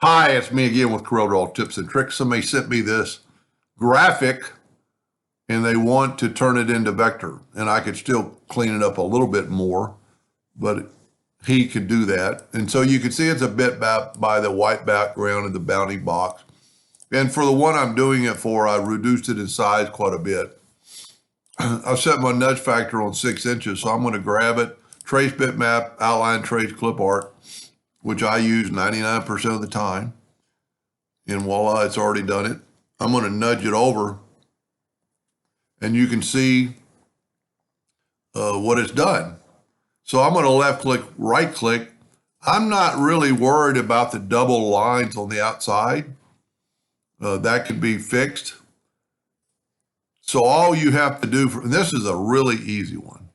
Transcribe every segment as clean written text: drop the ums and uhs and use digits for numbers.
Hi, it's me again with CorelDraw tips and tricks. Somebody sent me this graphic and they want to turn it into vector. And I could still clean it up a little bit more, but he could do that. And so you can see it's a bit by the white background of the bounding box. And for the one I'm doing it for, I reduced it in size quite a bit. I've set my nudge factor on 6 inches, so I'm going to grab it, trace bitmap, outline, trace, clip art, which I use 99% of the time. And voila, it's already done it. I'm going to nudge it over and you can see what it's done. So I'm going to left click, right click. I'm not really worried about the double lines on the outside. That can be fixed. So all you have to do, this is a really easy one.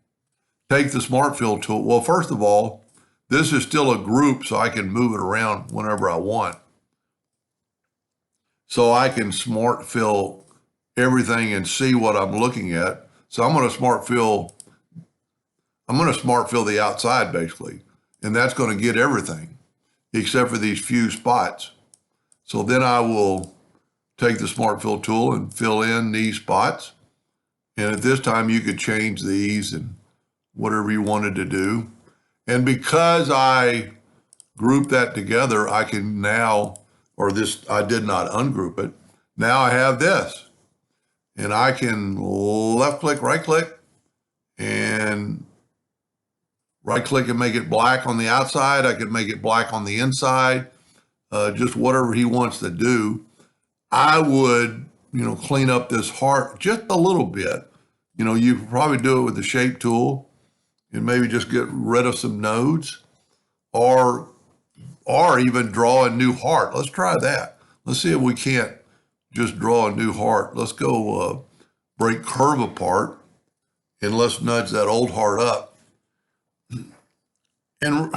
Take the Smart Fill tool. Well, first of all, this is still a group, so I can move it around whenever I want. So I can Smart Fill everything and see what I'm looking at. So I'm going to Smart Fill the outside basically, and that's going to get everything except for these few spots. So then I will take the Smart Fill tool and fill in these spots. And at this time you could change these and whatever you wanted to do. And because I grouped that together, I can now, I did not ungroup it. Now I have this. And I can left click, right click, and right click and make it black on the outside. I can make it black on the inside, just whatever he wants to do. I would, clean up this heart just a little bit. You could probably do it with the shape tool and maybe just get rid of some nodes or even draw a new heart. Let's try that. Let's see if we can't just draw a new heart. Let's go break curve apart and let's nudge that old heart up. And,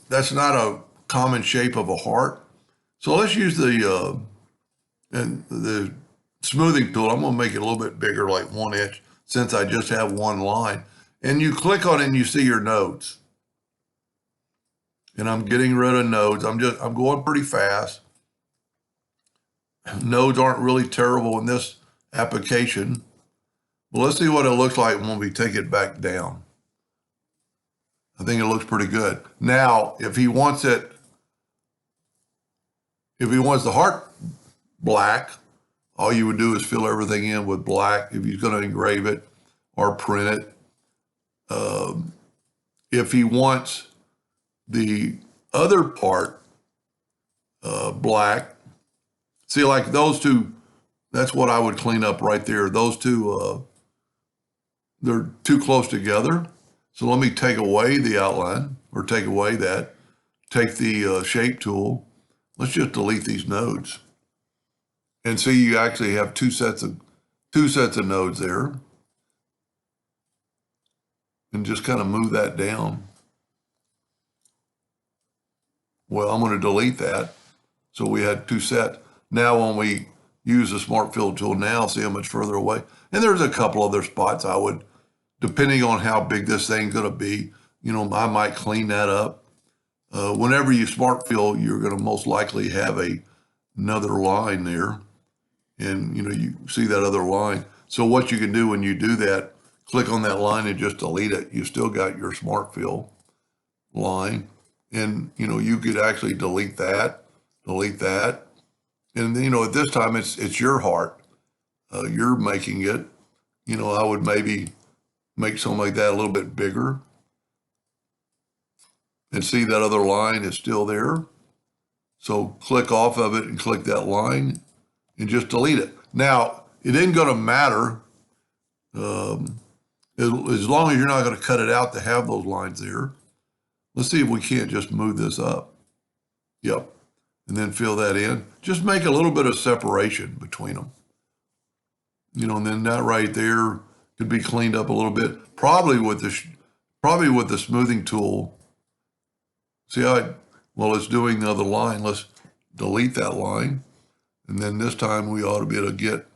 that's not a common shape of a heart. So let's use the smoothing tool. I'm going to make it a little bit bigger, like 1 inch, since I just have one line. And you click on it and you see your nodes. And I'm getting rid of nodes. I'm going pretty fast. Nodes aren't really terrible in this application. But let's see what it looks like when we take it back down. I think it looks pretty good. Now, if he wants the heart black, all you would do is fill everything in with black if he's going to engrave it or print it. If he wants the other part black, see, like those two, that's what I would clean up right there. Those two, they're too close together. So let me take away the outline, or take away that. Take the shape tool. Let's just delete these nodes. And see, you actually have two sets of nodes there. And just kind of move that down. Well, I'm going to delete that. So we had two sets. Now when we use the Smart Fill tool now, see how much further away. And there's a couple other spots I would, depending on how big this thing's going to be, I might clean that up. Whenever you Smart Fill, you're going to most likely have another line there. And, you see that other line. So what you can do when you do that, click on that line and just delete it. You still got your Smart Fill line. And, you could actually delete that. And, at this time, it's your heart. You're making it. I would maybe make something like that a little bit bigger. And see that other line is still there. So click off of it and click that line and just delete it. Now, it isn't going to matter as long as you're not going to cut it out to have those lines there. Let's see if we can't just move this up. Yep. And then fill that in. Just make a little bit of separation between them. And then that right there could be cleaned up a little bit. Probably with the smoothing tool. See how it's doing the other line. Let's delete that line. And then this time we ought to be able to get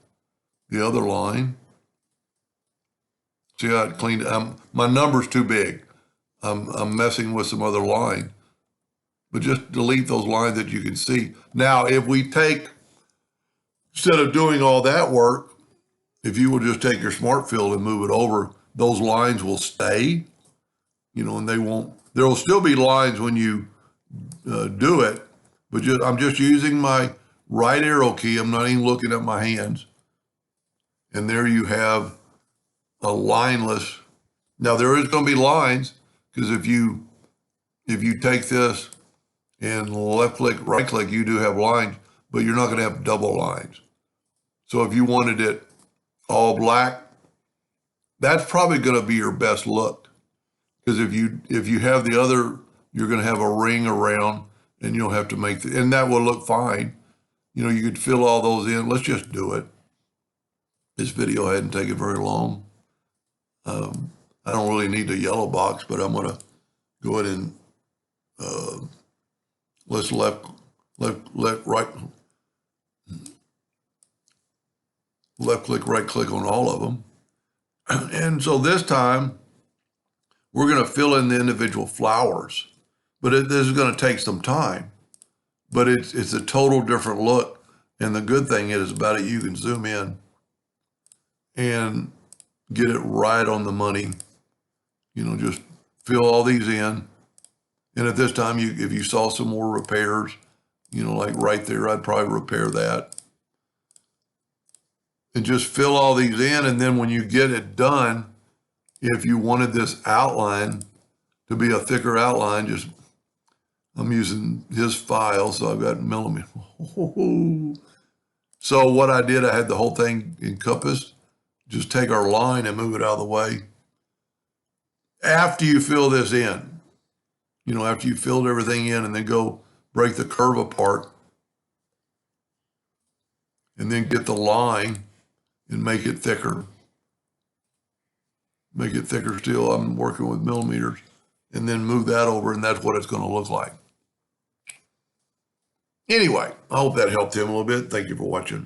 the other line. See how it cleaned? My number's too big. I'm messing with some other line. but just delete those lines that you can see. Now, if we take, instead of doing all that work, if you will just take your smart fill and move it over, those lines will stay, and there will still be lines when you do it, but I'm just using my right arrow key. I'm not even looking at my hands. And there you have a lineless. Now there is going to be lines, because if you take this and left click, right click, you do have lines, but you're not going to have double lines. So if you wanted it all black, that's probably going to be your best look. Because if you have the other, you're going to have a ring around, and you'll have to make and that will look fine. You could fill all those in. Let's just do it. This video hadn't taken very long. I don't really need a yellow box, but I'm going to go ahead and let's left click, right click on all of them. And so this time we're going to fill in the individual flowers, but this is going to take some time, but it's a total different look. And the good thing is about it, you can zoom in and get it right on the money. Just fill all these in. And at this time, if you saw some more repairs, like right there, I'd probably repair that. And just fill all these in. And then when you get it done, if you wanted this outline to be a thicker outline, I'm using his file, so I've got millimeter. So what I did, I had the whole thing encompassed. Just take our line and move it out of the way. After you fill this in, after you filled everything in, and then go break the curve apart, and then get the line and make it thicker. Make it thicker still. I'm working with millimeters, and then move that over, and that's what it's going to look like. Anyway, I hope that helped him a little bit. Thank you for watching.